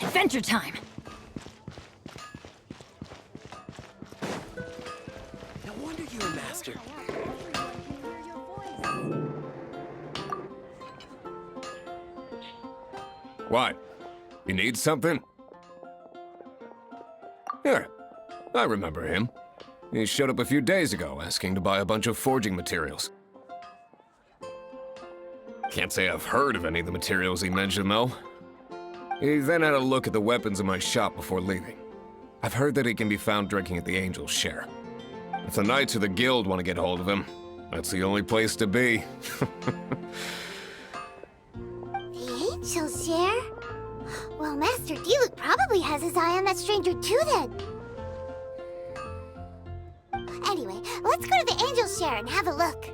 Adventure time! No wonder you're a master. What? You need something? Here, I remember him. He showed up a few days ago asking to buy a bunch of forging materials. Can't say I've heard of any of the materials he mentioned, though. He then had a look at the weapons in my shop before leaving. I've heard that he can be found drinking at the Angel's Share. If the Knights or the Guild want to get hold of him, that's the only place to be. The Angel's Share? Well, Master Diluc probably has his eye on that stranger too, then. Anyway, let's go to the Angel's Share and have a look.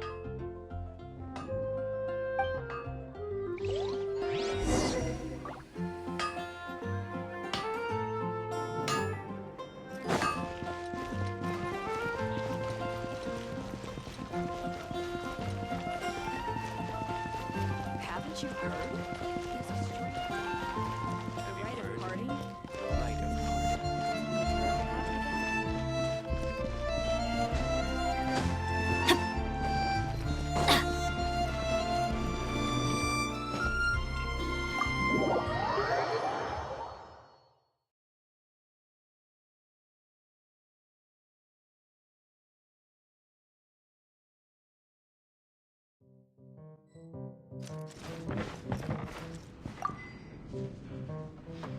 Haven't you heard? There's a street. The rite of parting?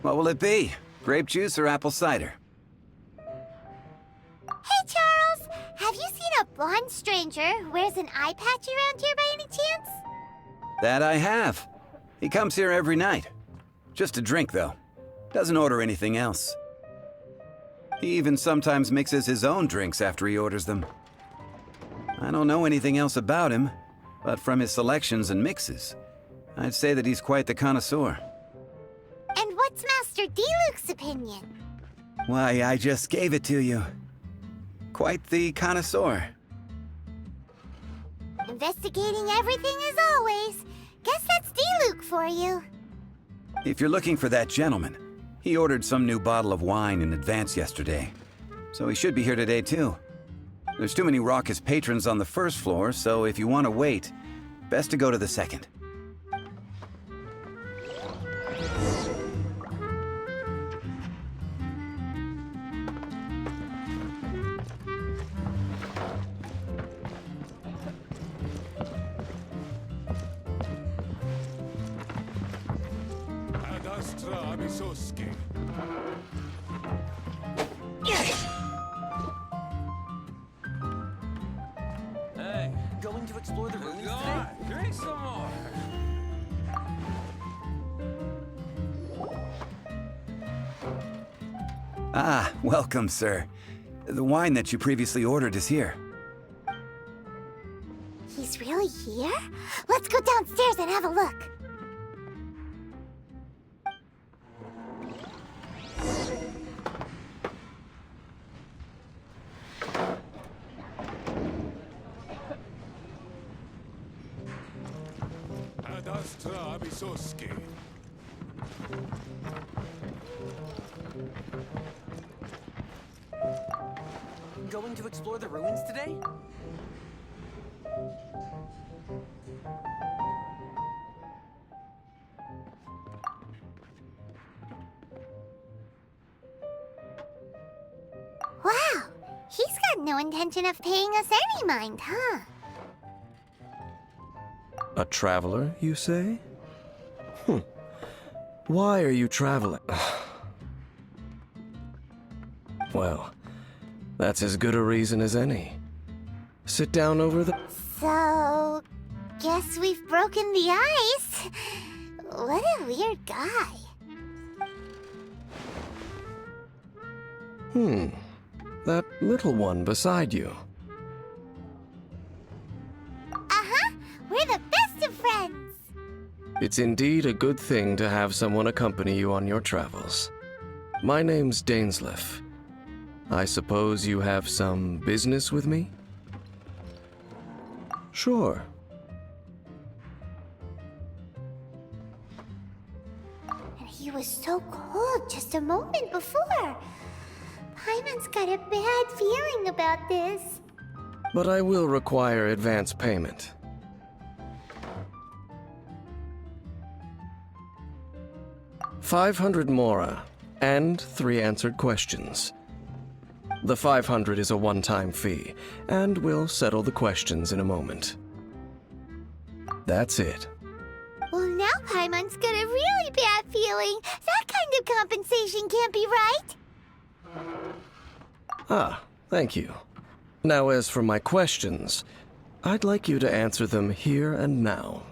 What will it be? Grape juice or apple cider? Hey, Charles! Have you seen a blonde stranger who wears an eye patch around here by any chance? That I have. He comes here every night. Just to drink, though. Doesn't order anything else. He even sometimes mixes his own drinks after he orders them. I don't know anything else about him, but from his selections and mixes, I'd say that he's quite the connoisseur. And what's Master Diluc's opinion? Why, I just gave it to you. Quite the connoisseur. Investigating everything as always. Guess that's Diluc for you. If you're looking for that gentleman, he ordered some new bottle of wine in advance yesterday. So he should be here today, too. There's too many raucous patrons on the first floor, so if you want to wait, best to go to the second. Hey, going to explore the ruins today? Drink some more. Ah, welcome, sir. The wine that you previously ordered is here. He's really here? Let's go downstairs and have a look. Going to explore the ruins today? Wow, he's got no intention of paying us any mind, huh? A traveler, you say? Why are you traveling? Well, that's as good a reason as any. Sit down over the... So, guess we've broken the ice. What a weird guy. That little one beside you. Uh-huh, we're the best of friends. It's indeed a good thing to have someone accompany you on your travels. My name's Dainsleif. I suppose you have some business with me? Sure. He was so cold just a moment before. Paimon's got a bad feeling about this. But I will require advance payment. $500 mora, and 3 answered questions. The 500 is a one-time fee, and we'll settle the questions in a moment. That's it. Well, now Paimon's got a really bad feeling. That kind of compensation can't be right. Ah, thank you. Now as for my questions, I'd like you to answer them here and now.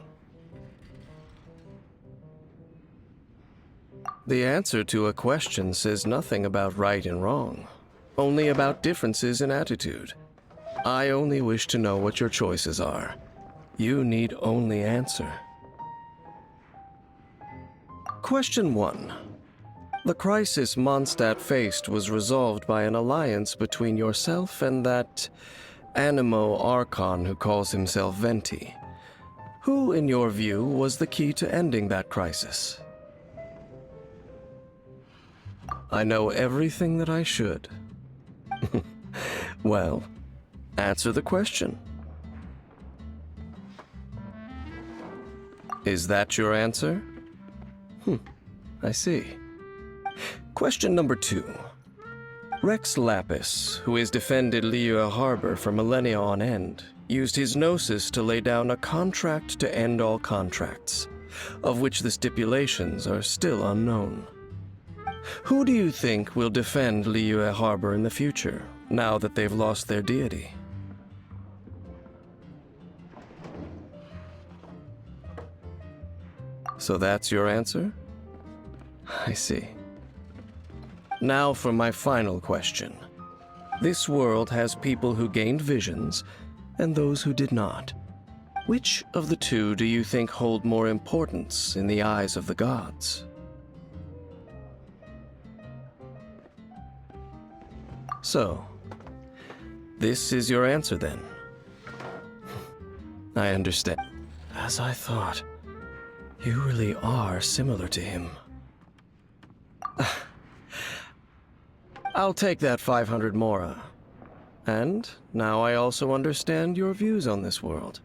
The answer to a question says nothing about right and wrong, only about differences in attitude. I only wish to know what your choices are. You need only answer. Question 1. The crisis Mondstadt faced was resolved by an alliance between yourself and that Animo Archon who calls himself Venti. Who, in your view, was the key to ending that crisis? I know everything that I should. Well, answer the question. Is that your answer? I see. Question number 2. Rex Lapis, who has defended Liyue Harbor for millennia on end, used his gnosis to lay down a contract to end all contracts, of which the stipulations are still unknown. Who do you think will defend Liyue Harbor in the future, now that they've lost their deity? So that's your answer? I see. Now for my final question. This world has people who gained visions, and those who did not. Which of the two do you think hold more importance in the eyes of the gods? So, this is your answer then? I understand. As I thought, you really are similar to him. I'll take that 500 mora. And now I also understand your views on this world.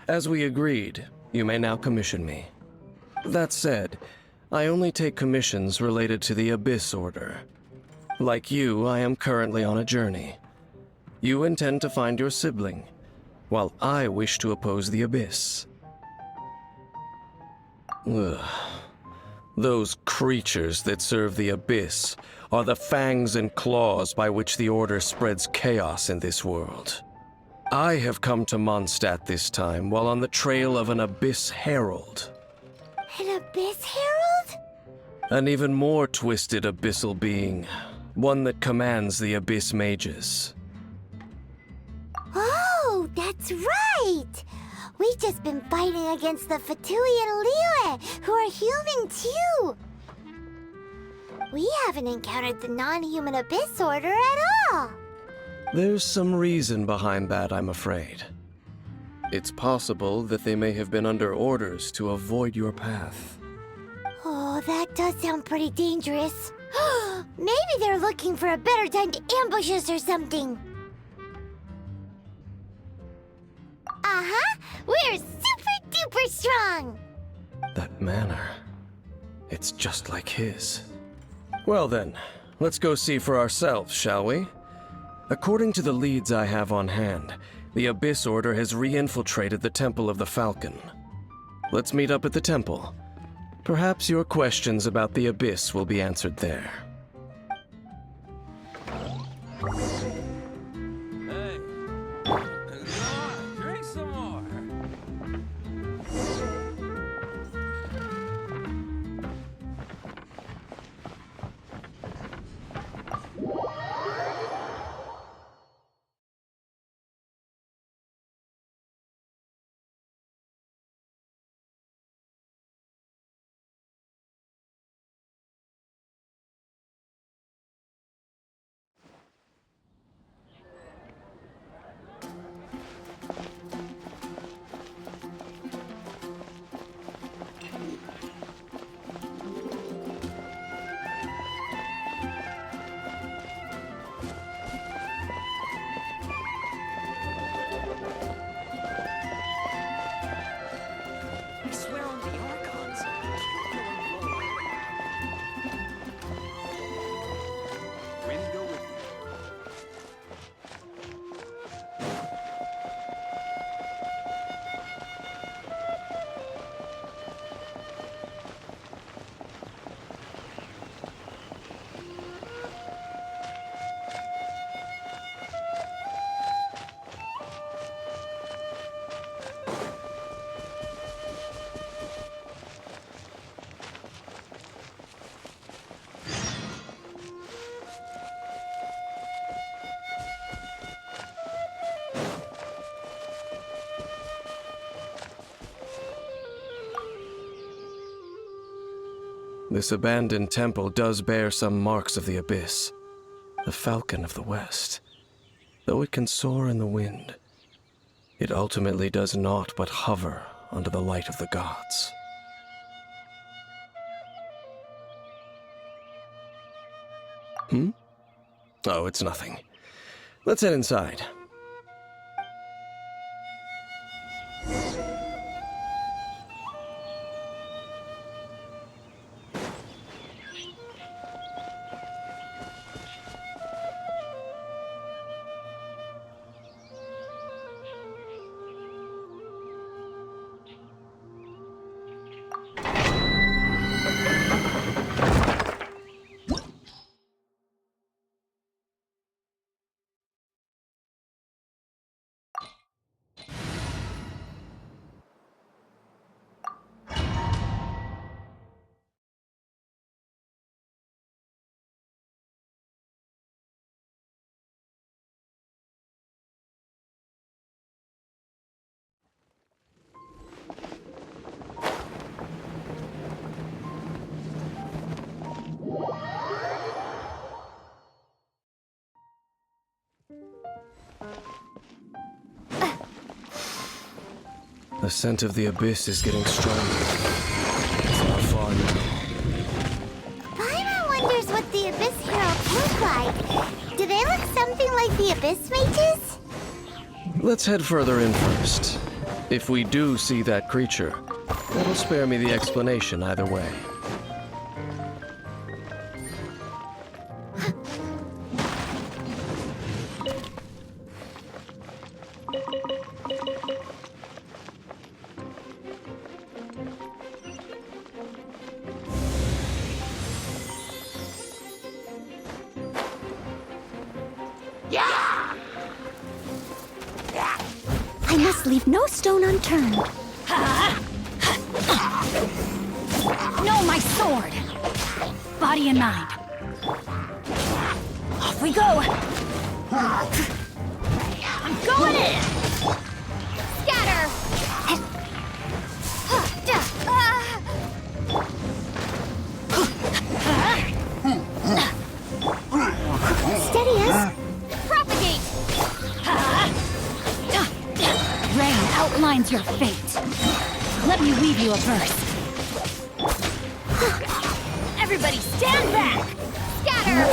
As we agreed, you may now commission me. That said, I only take commissions related to the Abyss Order. Like you, I am currently on a journey. You intend to find your sibling, while I wish to oppose the Abyss. Ugh. Those creatures that serve the Abyss are the fangs and claws by which the Order spreads chaos in this world. I have come to Mondstadt this time while on the trail of an Abyss Herald. An Abyss Herald? An even more twisted abyssal being, one that commands the Abyss Mages. Oh, that's right! We've just been fighting against the Fatui and Liyue, who are human too! We haven't encountered the non-human Abyss Order at all! There's some reason behind that, I'm afraid. It's possible that they may have been under orders to avoid your path. Oh, that does sound pretty dangerous. Maybe they're looking for a better time to ambush us or something. Uh-huh! We're super duper strong! That manner, it's just like his. Well then, let's go see for ourselves, shall we? According to the leads I have on hand, the Abyss Order has re-infiltrated the Temple of the Falcon. Let's meet up at the temple. Perhaps your questions about the Abyss will be answered there. Hey. Come on, drink some more. this abandoned temple does bear some marks of the abyss. The falcon of the west. Though it can soar in the wind, it ultimately does naught but hover under the light of the gods. Oh, it's nothing. Let's head inside. The scent of the abyss is getting stronger. It's not far now. Paimon wonders what the Abyss Heralds look like. Do they look something like the Abyss Mages? Let's head further in first. If we do see that creature, that'll spare me the explanation either way. I must leave no stone unturned. No, my sword! Body and mind. Off we go! I'm going in! Scatter! Steady us. Propagate! Rain outlines your fate. Let me weave you a verse. Everybody stand back! Scatter!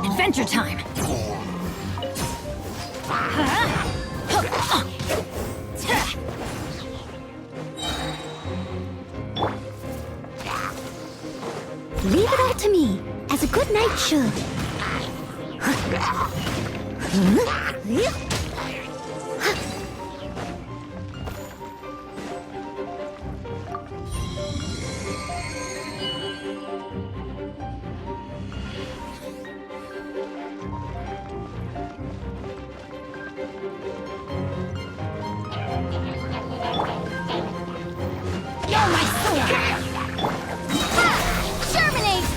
Adventure time! Leave it all to me, as a good knight should. You're my sword! Germinate!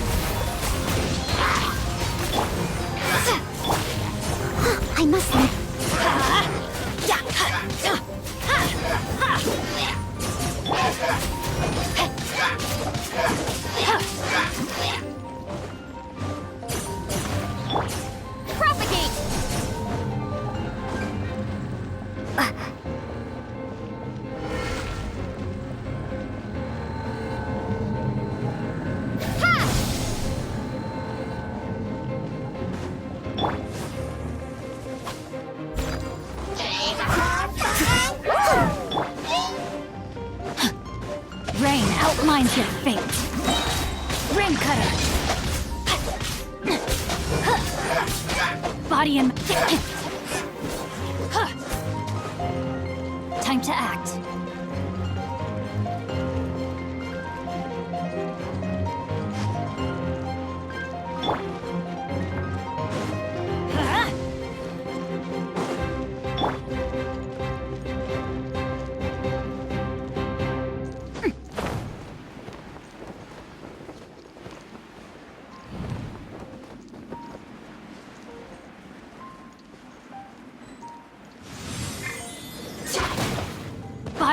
I must leave. Propagate! Rain outlines your fate. Ring cutter. Body and time to act.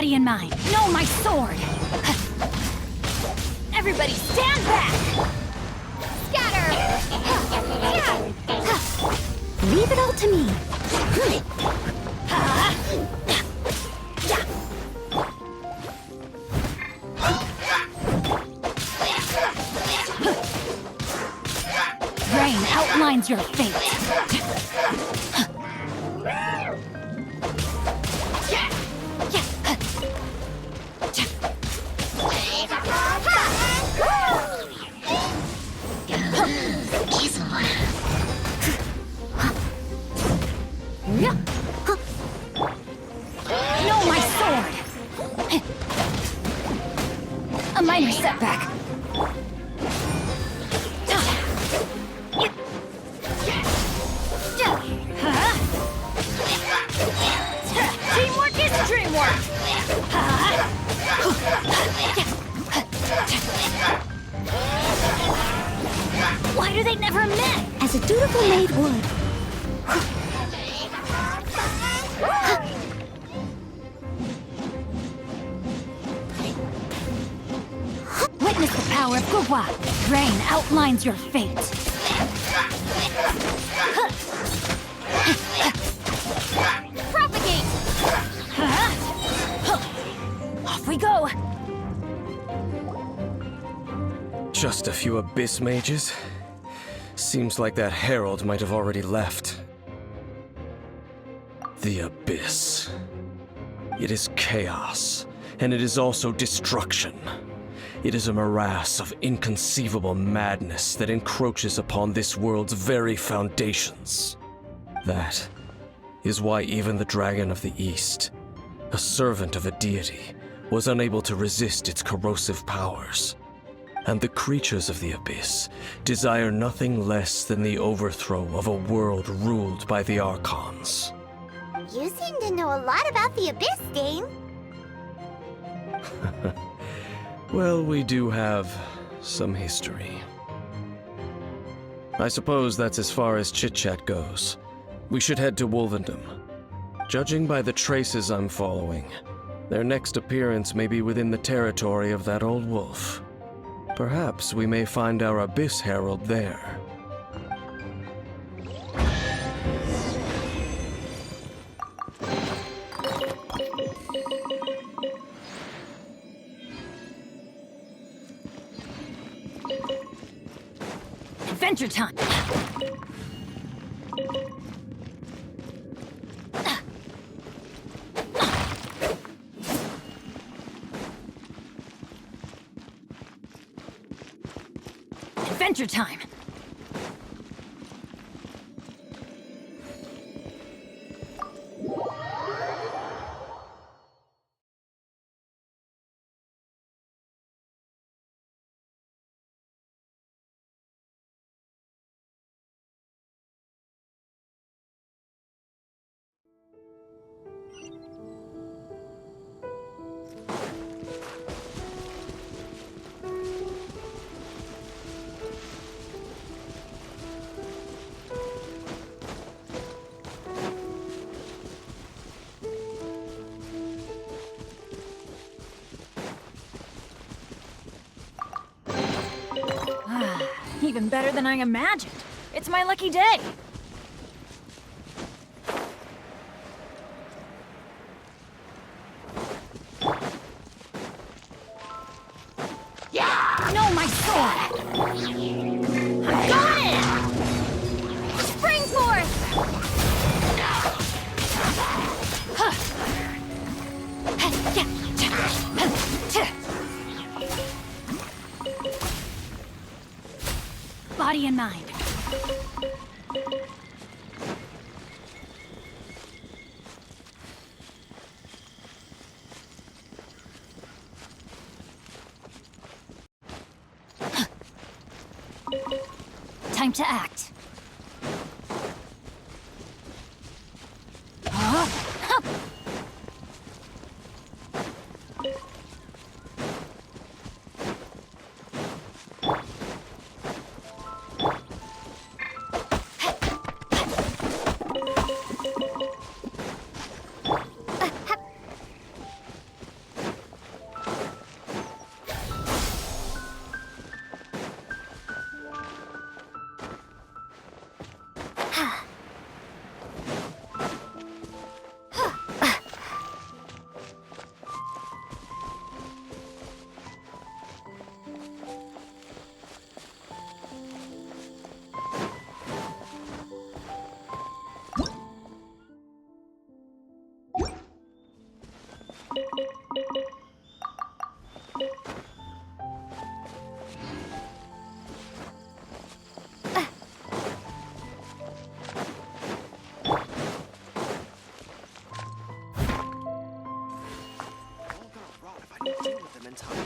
Body and mind. No, my sword! Everybody stand back! Scatter! Leave it all to me. Rain outlines your fate. No, my sword! A minor setback. Teamwork is dreamwork! Why do they never met? As a dutiful maid would. Witness the power of Gurwa. Rain outlines your fate. Propagate! Off we go! Just a few abyss mages? Seems like that herald might have already left. The abyss. It is chaos, and it is also destruction. It is a morass of inconceivable madness that encroaches upon this world's very foundations. That is why even the Dragon of the East, a servant of a deity, was unable to resist its corrosive powers. And the creatures of the Abyss desire nothing less than the overthrow of a world ruled by the Archons. You seem to know a lot about the Abyss, Dame. Well, we do have some history. I suppose that's as far as chit-chat goes. We should head to Wolvendom. Judging by the traces I'm following, their next appearance may be within the territory of that old wolf. Perhaps we may find our Abyss Herald there. Adventure time! Adventure time! Even better than I imagined. It's my lucky day. No, my sword! I'm going in! Spring forth! Body and mind. Time to act. All gonna rot if I don't deal with them in time.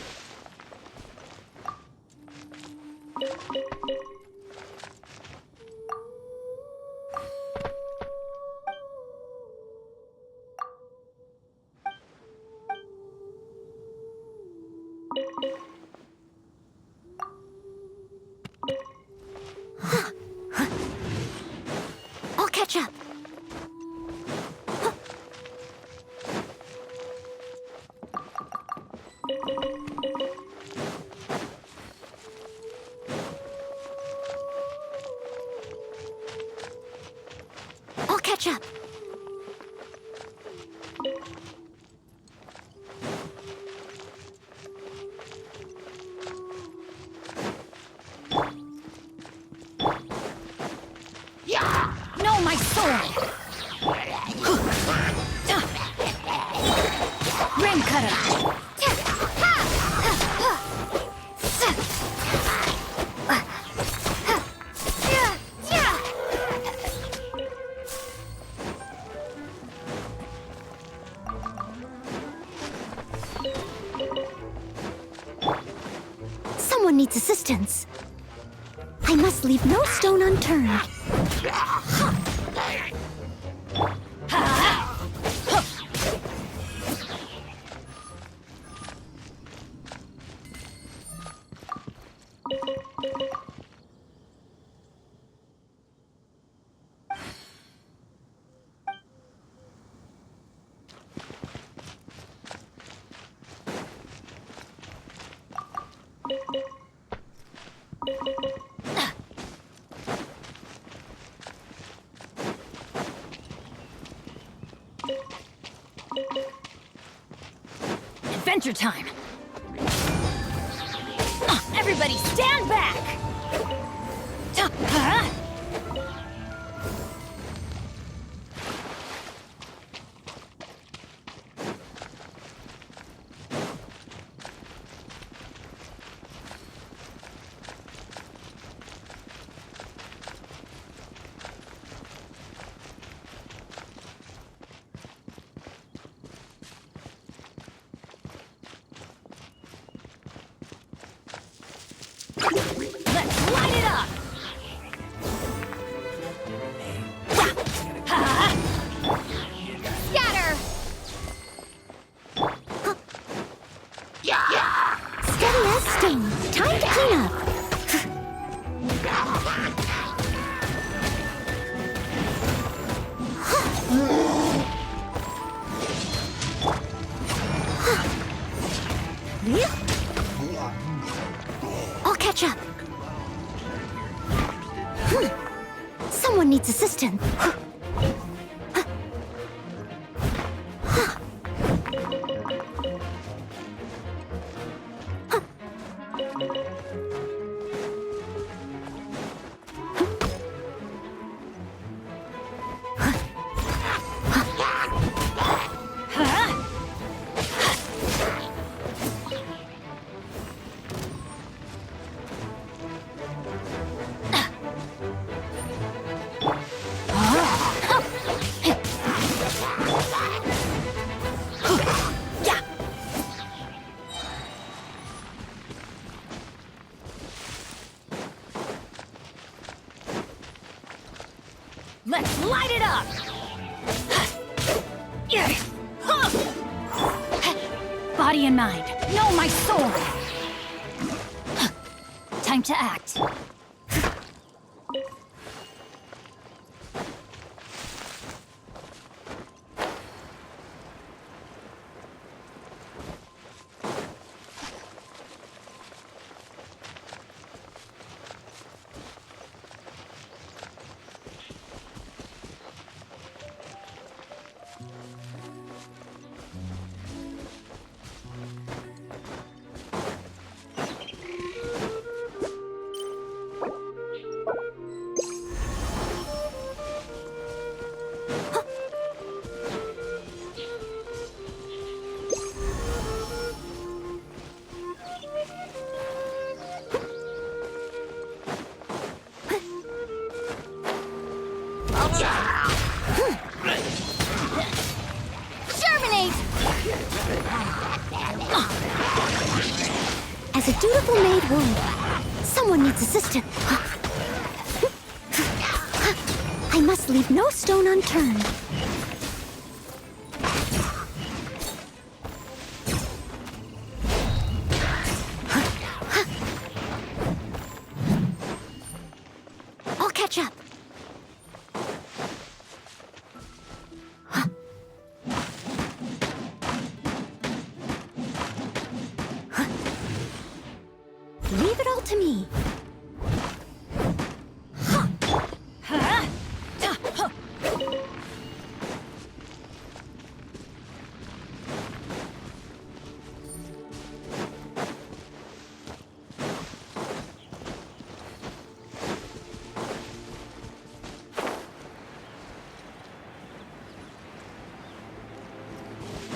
I'll catch up. I'll catch up. No, my sword! Ring cutter! Someone needs assistance. I must leave no stone unturned. Adventure time! Everybody stand back! Huh? Let's light it up! Scatter! Steady as stone. Time to clean up. I'll catch up. Someone needs assistance. Let's light it up! Body and mind, know my sword! Time to act. Germinate! As a dutiful maid would, someone needs assistance. I must leave no stone unturned. I'll catch up. Leave it all to me.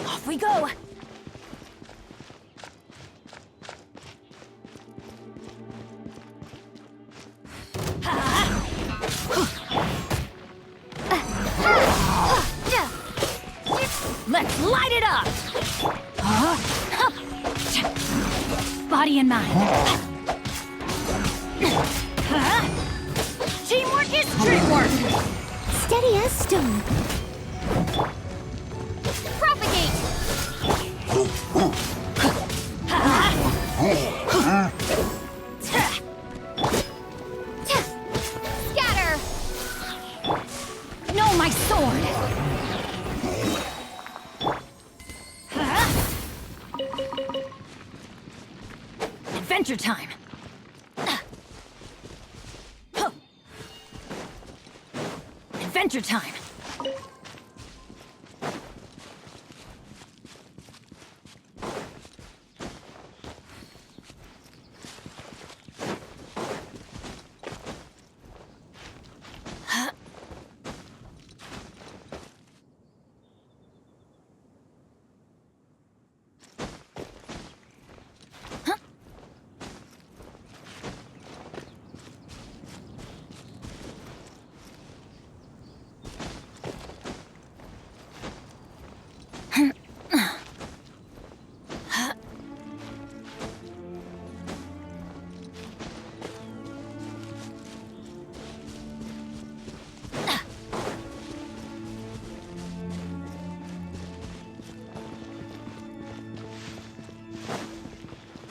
Off we go. Let's light it up! Body and mind. Teamwork is streetwork! Steady as stone. Propagate! Scatter! No, my sword! Adventure time! Adventure time!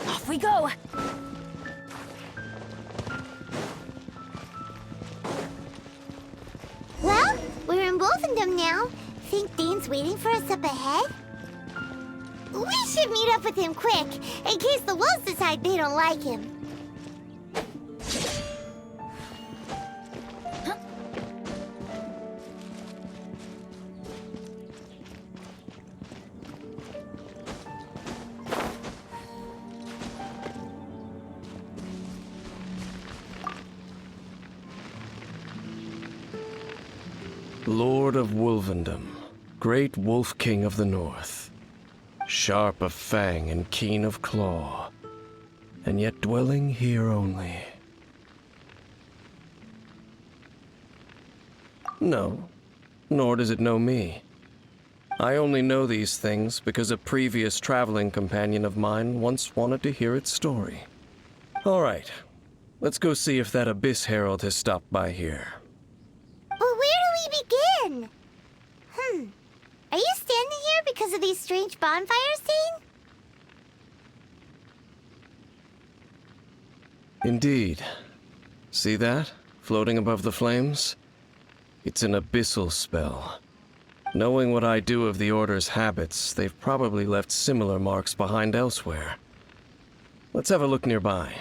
Off we go! Well, we're in Wolfendom now. Think Dane's waiting for us up ahead? We should meet up with him quick, in case the wolves decide they don't like him. Lord of Wolvendom, great Wolf King of the North, sharp of fang and keen of claw, and yet dwelling here only. No, nor does it know me. I only know these things because a previous traveling companion of mine once wanted to hear its story. All right, let's go see if that Abyss Herald has stopped by here. But where do we begin? Are you standing here because of these strange bonfires, Dane? Indeed. See that? Floating above the flames? It's an abyssal spell. Knowing what I do of the Order's habits, they've probably left similar marks behind elsewhere. Let's have a look nearby.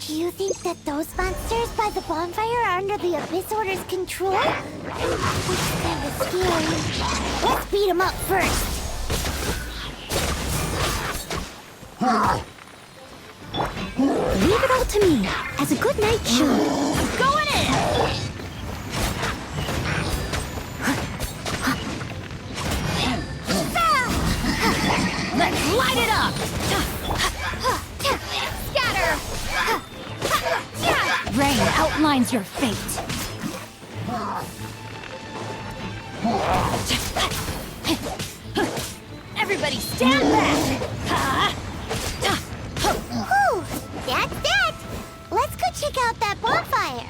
Do you think that those monsters by the bonfire are under the Abyss Order's control? It's kind of scary. Let's beat them up first. Leave it all to me, as a good knight should. I'm going in! Let's light it up! Scatter! Rain outlines your fate. Everybody stand back! Whew, that's that! Let's go check out that bonfire.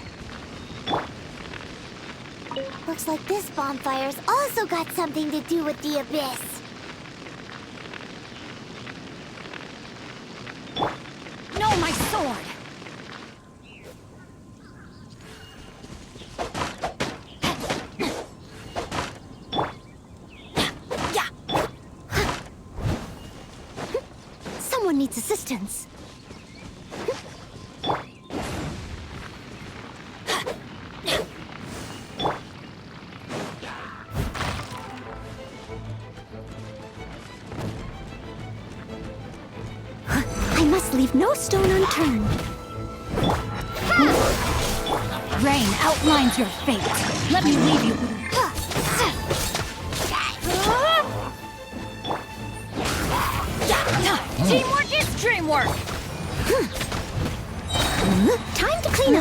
Looks like this bonfire's also got something to do with the Abyss. No, my sword! Someone needs assistance. I must leave no stone unturned. Rain outlines your fate. Let me leave you. Teamwork is dreamwork! Time to clean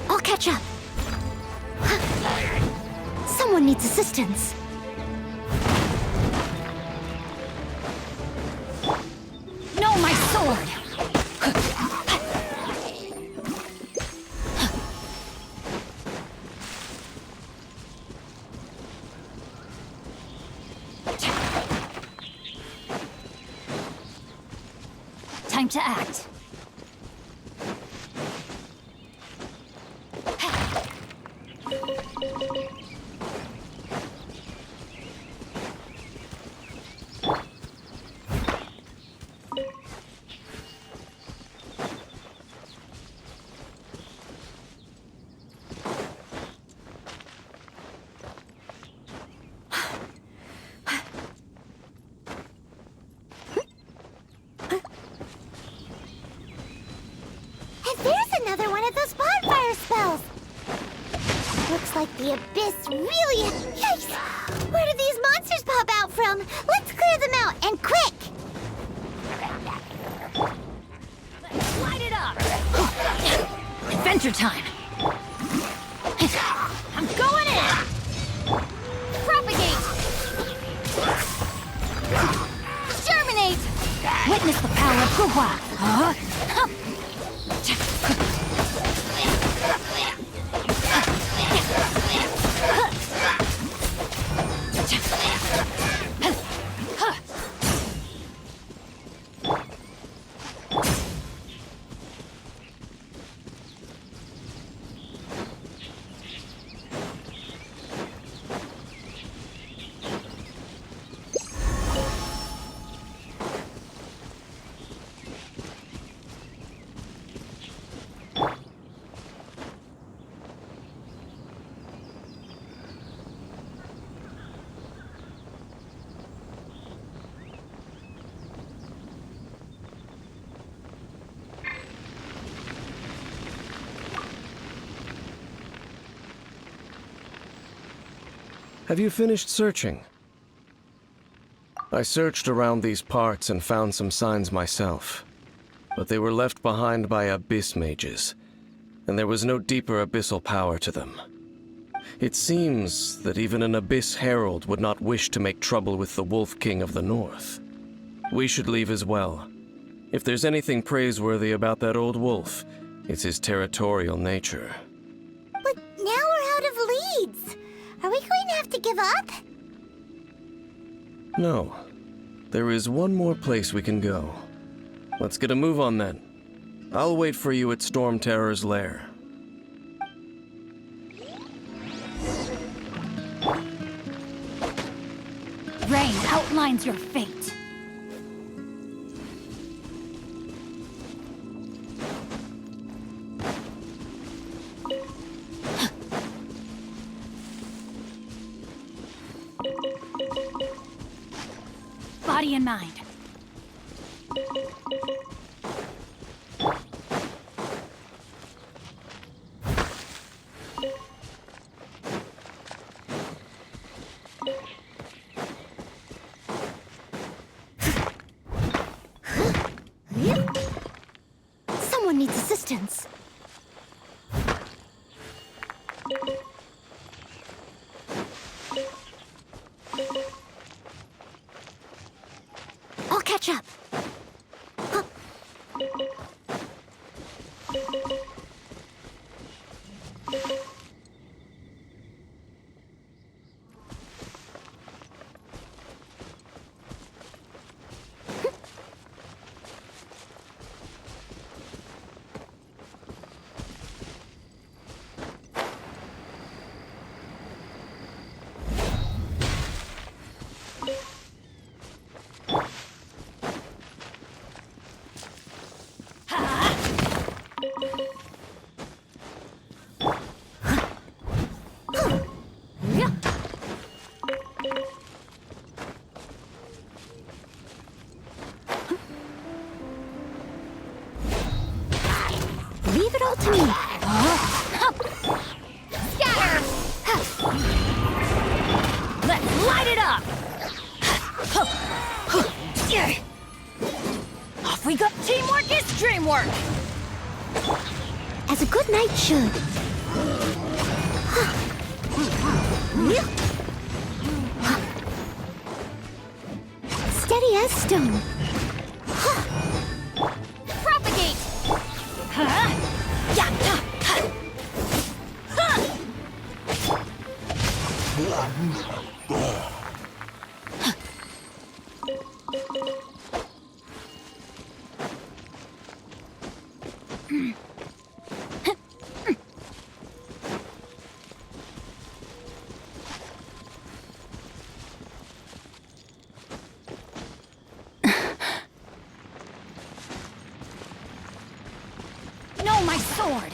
I'll catch up. Someone needs assistance. No, my sword! Time to act. Another one of those bonfire spells! Looks like the Abyss really... Yikes! Where do these monsters pop out from? Let's clear them out, and quick! Let's light it up! Adventure time! I'm going in! Propagate! Germinate! Witness the power of Guhua! Huh? Have you finished searching? I searched around these parts and found some signs myself, but they were left behind by abyss mages, and there was no deeper abyssal power to them. It seems that even an abyss herald would not wish to make trouble with the Wolf King of the North. We should leave as well. If there's anything praiseworthy about that old wolf, it's his territorial nature. But now we're out of leads! Are we going to have to give up? No. There is one more place we can go. Let's get a move on then. I'll wait for you at Storm Terror's lair. Rain outlines your fate. Body and mind. Someone needs assistance. I'll catch up. Huh. Leave it all to me. Scatter! Let's light it up! Off we go! Teamwork is dreamwork! As a good knight should. Steady as stone. Propagate! Huh? Yeah! No, my sword!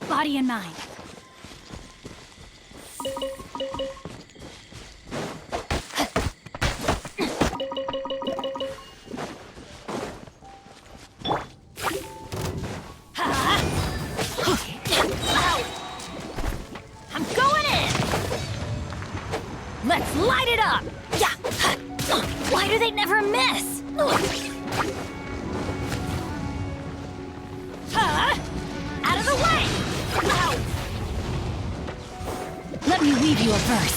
Body and mind. I'm going in! Let's light it up! Yeah! Why do they never miss? Out of the way! Let me weave you a verse.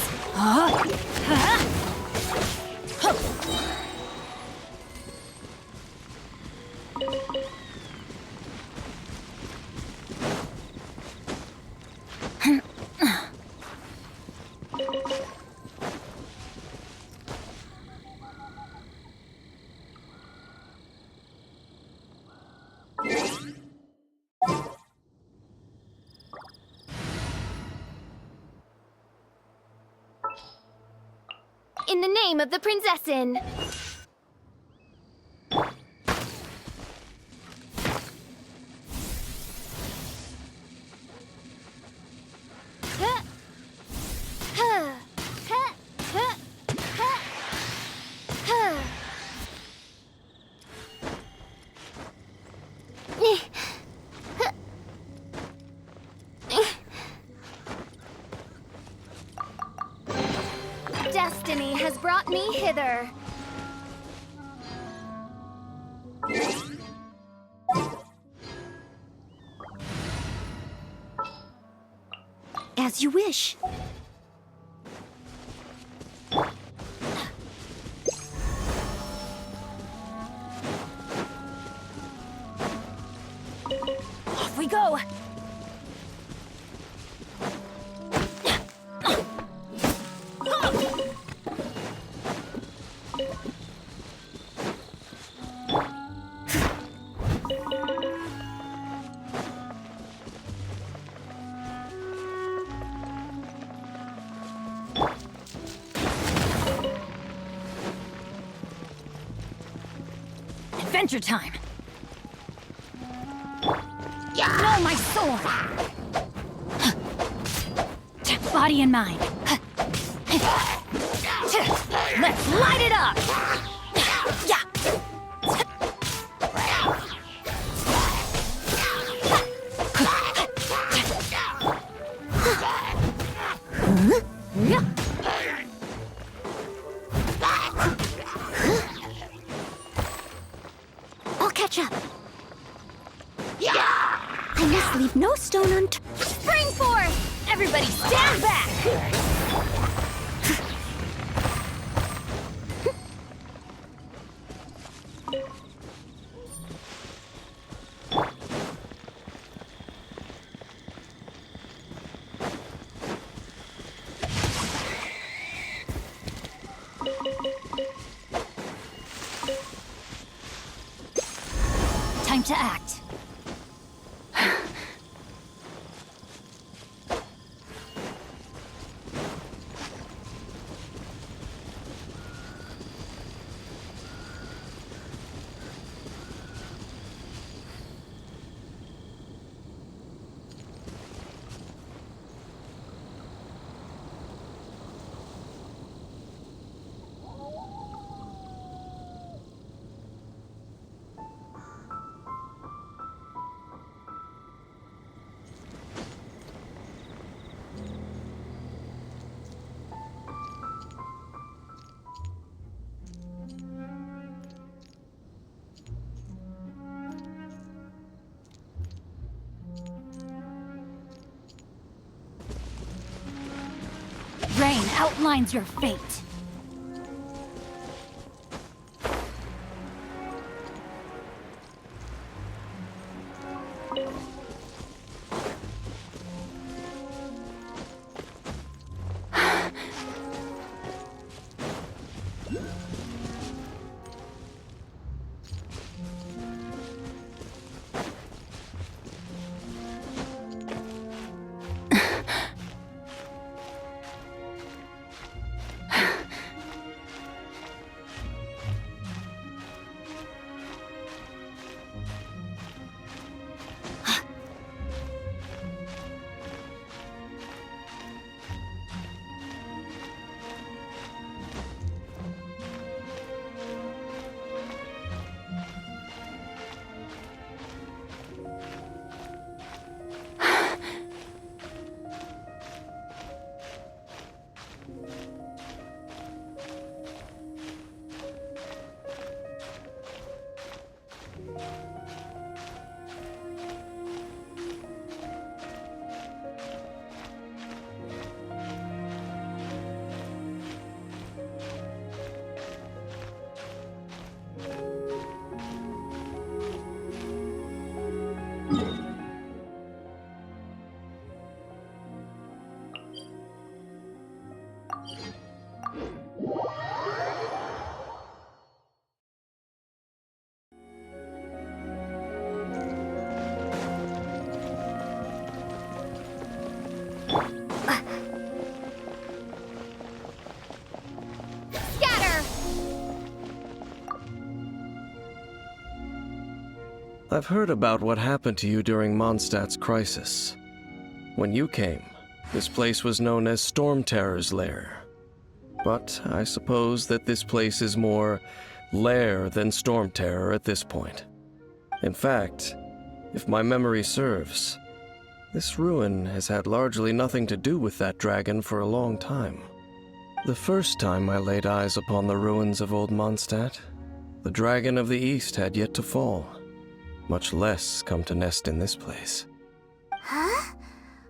In the name of the Prinzessin. Destiny has brought me hither. As you wish. we go! Adventure time! No, my sword! Body and mind. Let's light it up! I'll catch up. I must leave no stone unturned. Spring force! Everybody stand back! Time to act. Rain outlines your fate. I've heard about what happened to you during Mondstadt's crisis. When you came, this place was known as Storm Terror's Lair. But I suppose that this place is more lair than Storm Terror at this point. In fact, if my memory serves, this ruin has had largely nothing to do with that dragon for a long time. The first time I laid eyes upon the ruins of old Mondstadt, the dragon of the East had yet to fall, much less come to nest in this place. Huh?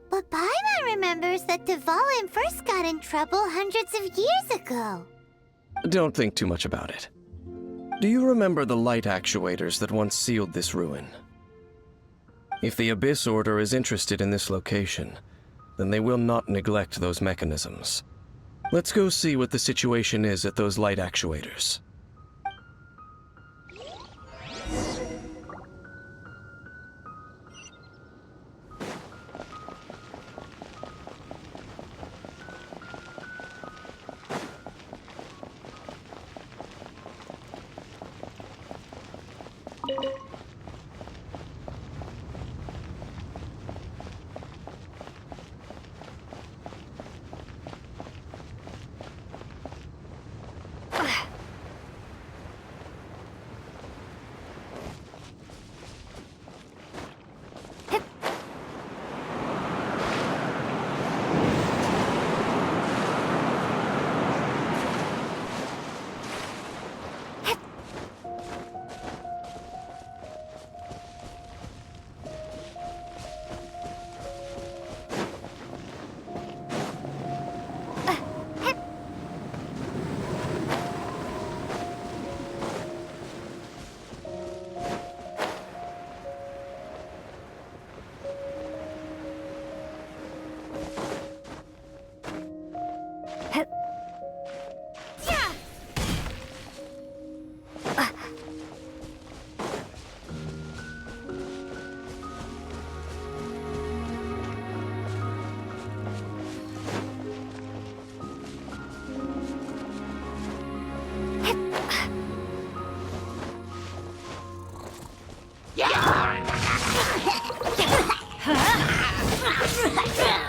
But Paimon remembers that Dvalin first got in trouble hundreds of years ago. Don't think too much about it. Do you remember the light actuators that once sealed this ruin? If the Abyss Order is interested in this location, then they will not neglect those mechanisms. Let's go see what the situation is at those light actuators.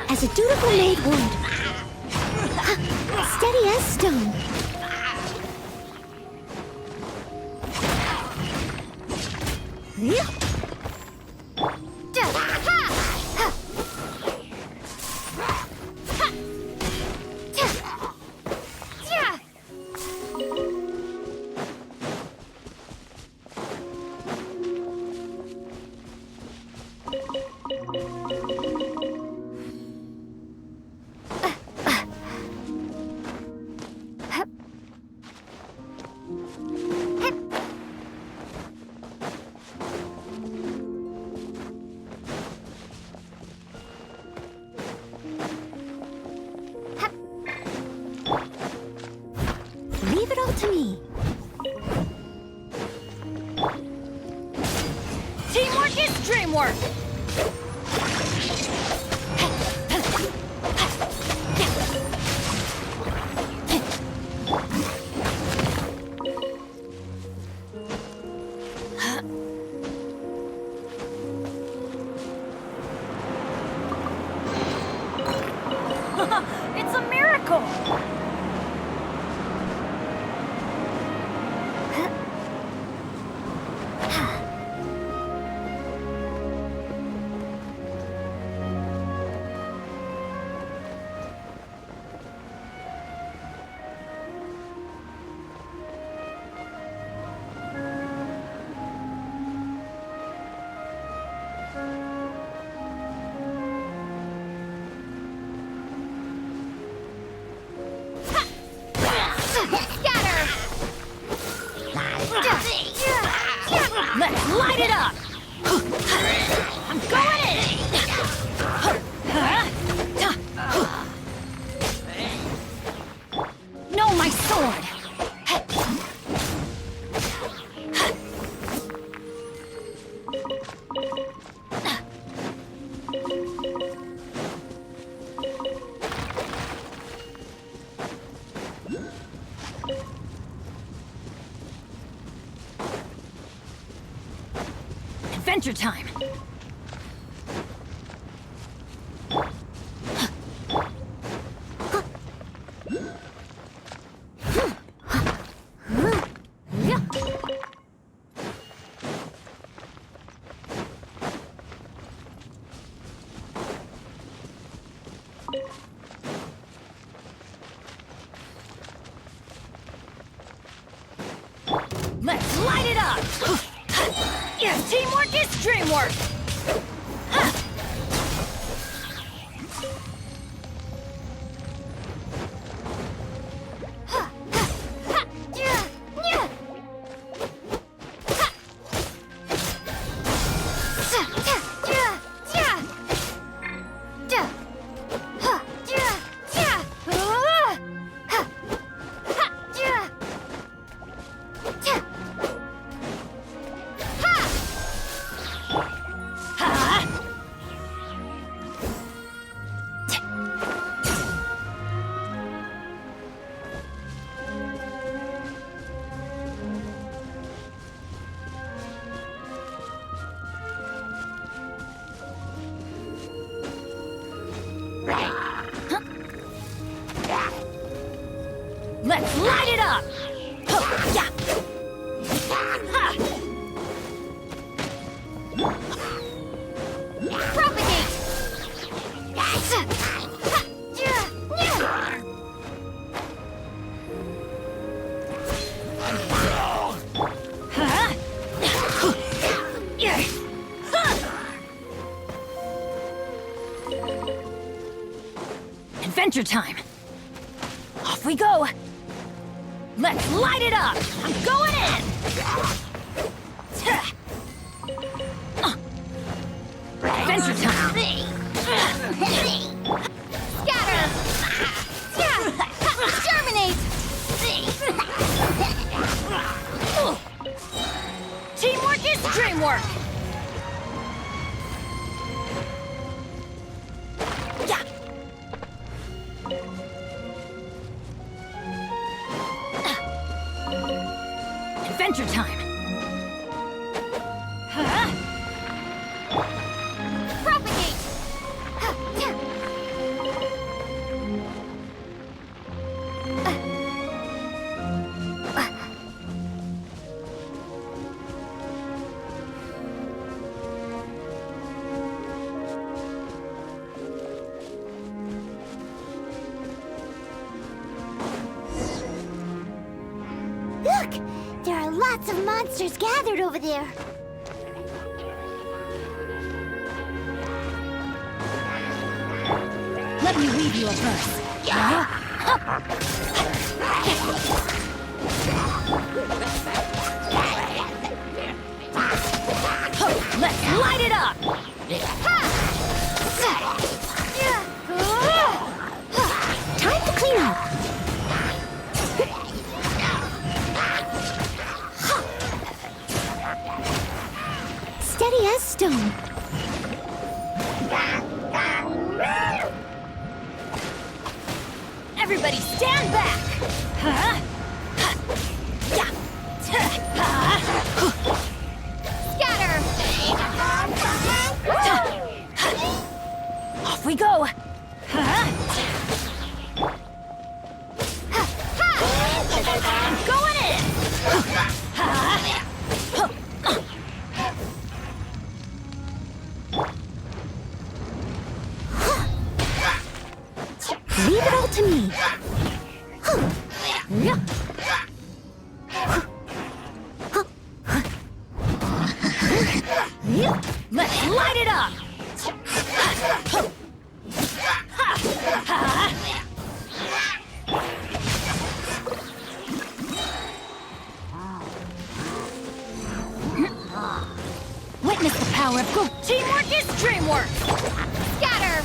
As a dutiful maid would. Steady as stone. Leave it all to me. Teamwork is dreamwork! It's a miracle! Let's light it up! I'm going in! No, my sword! Adventure time! Let's light it up! Yeah, teamwork is dreamwork! light it up! Ho, yeah. Ha. Propagate! Adventure time! Off we go! Let's light it up! I'm going in! Adventure time! Scatter! Germinate! Teamwork is dreamwork! Yeah! Adventure time! Huh? Propagate! Look! There are lots of monsters gathered over there. Let me weave you a verse. Let's light it up! Time to clean up. Steady as stone. Everybody stand back! Huh? Yeah. Scatter! Off we go! Huh? I'm going in! Leave it all to me. Let's light it up! Witness the power of go. Teamwork is dreamwork! Scatter!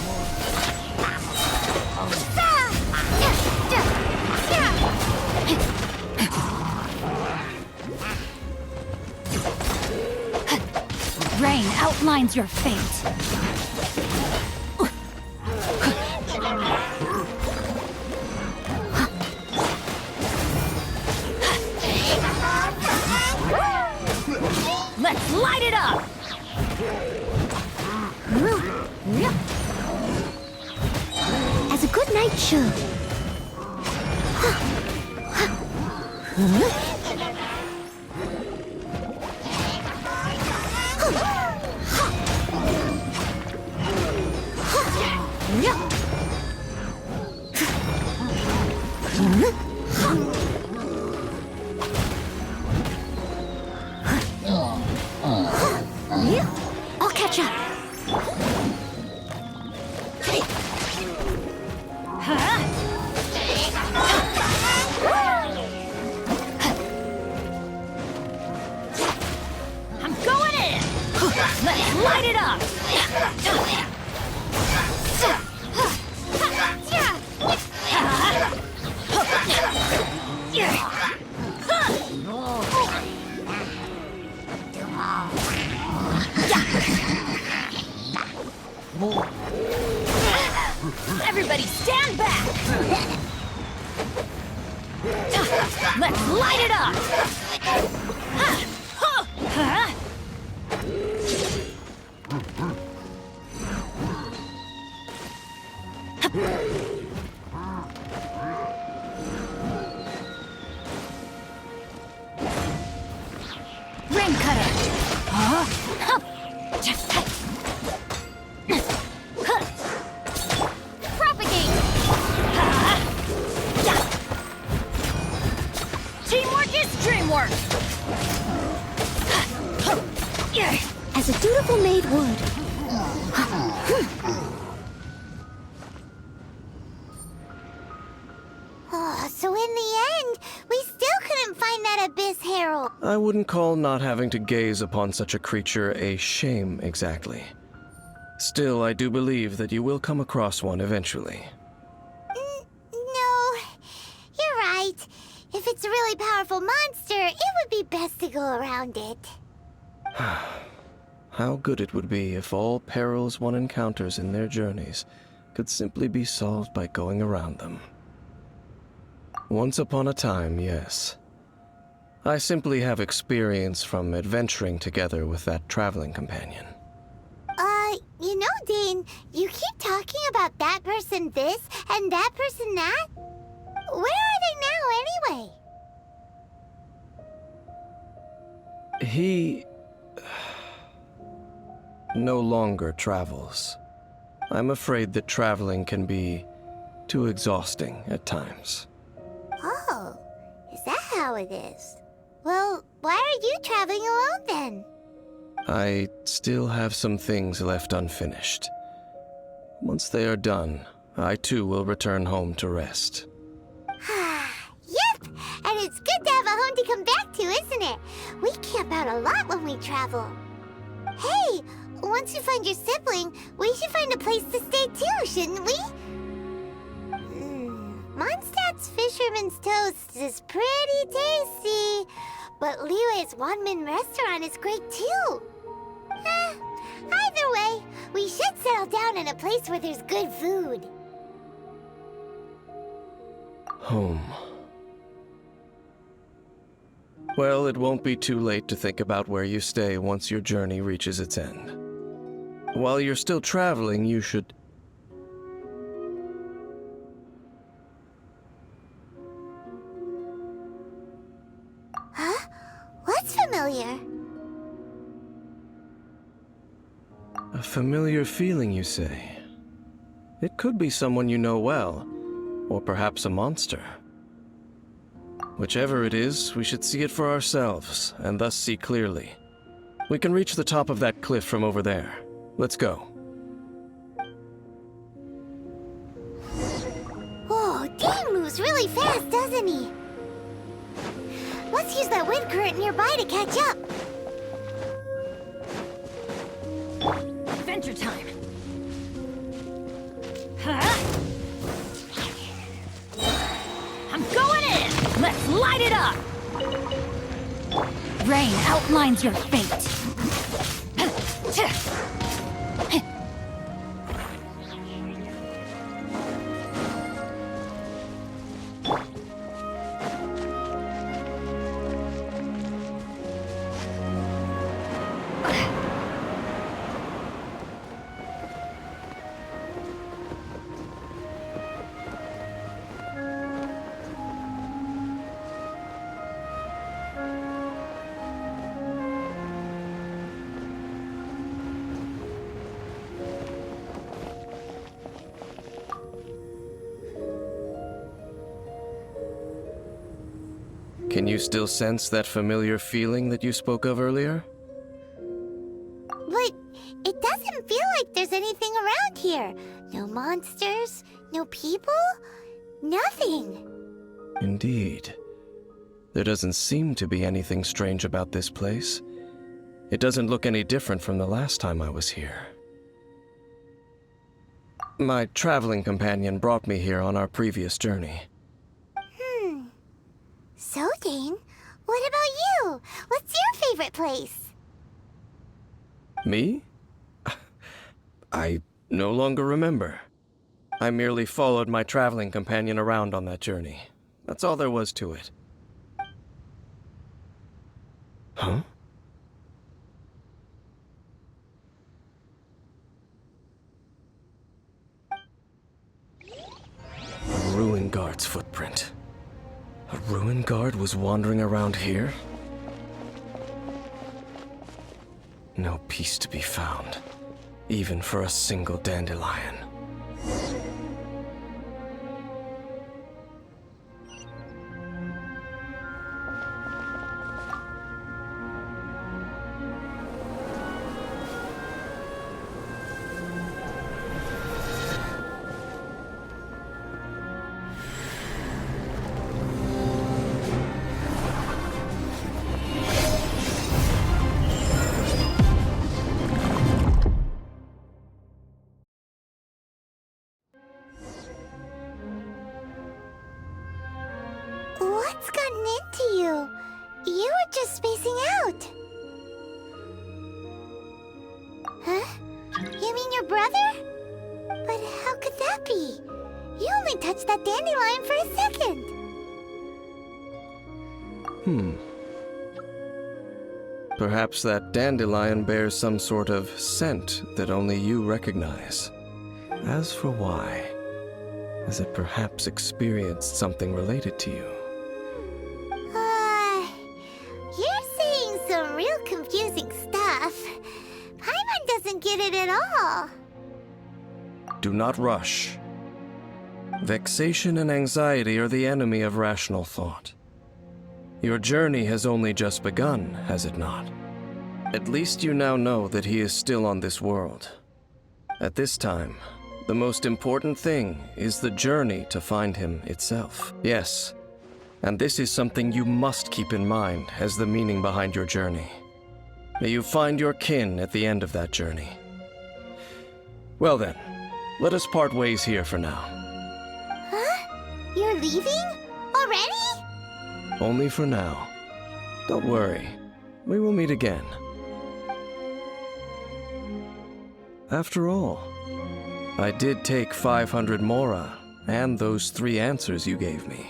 Rain outlines your fate. Let's light it up! As a good night should. I'll catch up. I'm going in! Let's light it up! Everybody stand back! Let's light it up! good. Oh, so in the end, we still couldn't find that Abyss Herald. I wouldn't call not having to gaze upon such a creature a shame exactly. Still, I do believe that you will come across one eventually. No, you're right. If it's a really powerful monster, it would be best to go around it. How good it would be if all perils one encounters in their journeys could simply be solved by going around them. Once upon a time, yes. I simply have experience from adventuring together with that traveling companion. You know, Dane, you keep talking about that person this and that person that. Where are they now, anyway? He no longer travels. I'm afraid that traveling can be too exhausting at times. Oh, is that how it is? Well, why are you traveling alone then? I still have some things left unfinished. Once they are done, I too will return home to rest. Yep, and it's good to have a home to come back to, isn't it? We camp out a lot when we travel. Hey, once you find your sibling, we should find a place to stay too, shouldn't we? Mondstadt's Fisherman's Toast is pretty tasty, but Liyue's Wanmin restaurant is great too. Either way, we should settle down in a place where there's good food. Home. Well, it won't be too late to think about where you stay once your journey reaches its end. While you're still traveling, you should... Huh? What's familiar? A familiar feeling, you say? It could be someone you know well, or perhaps a monster. Whichever it is, we should see it for ourselves, and thus see clearly. We can reach the top of that cliff from over there. Let's go. Whoa, Dane moves really fast, doesn't he? Let's use that wind current nearby to catch up. Adventure time. Huh? I'm going in! Let's light it up! Rain outlines your fate. Can you still sense that familiar feeling that you spoke of earlier? But it doesn't feel like there's anything around here. No monsters, no people, nothing. Indeed. There doesn't seem to be anything strange about this place. It doesn't look any different from the last time I was here. My traveling companion brought me here on our previous journey. So, Dane, what about you? What's your favorite place? Me? I no longer remember. I merely followed my traveling companion around on that journey. That's all there was to it. Huh? A ruin guard's footprint. A ruin guard was wandering around here? No peace to be found, even for a single dandelion. What's gotten into you? You were just spacing out. Huh? You mean your brother? But how could that be? You only touched that dandelion for a second. Perhaps that dandelion bears some sort of scent that only you recognize. As for why, has it perhaps experienced something related to you? You're saying some real confusing stuff. Paimon doesn't get it at all. Do not rush. Vexation and anxiety are the enemy of rational thought. Your journey has only just begun, has it not? At least you now know that he is still on this world. At this time, the most important thing is the journey to find him itself. Yes, and this is something you must keep in mind as the meaning behind your journey. May you find your kin at the end of that journey. Well then, let us part ways here for now. Huh? You're leaving? Already? Only for now. Don't worry, we will meet again. After all, I did take 500 mora and those 3 answers you gave me.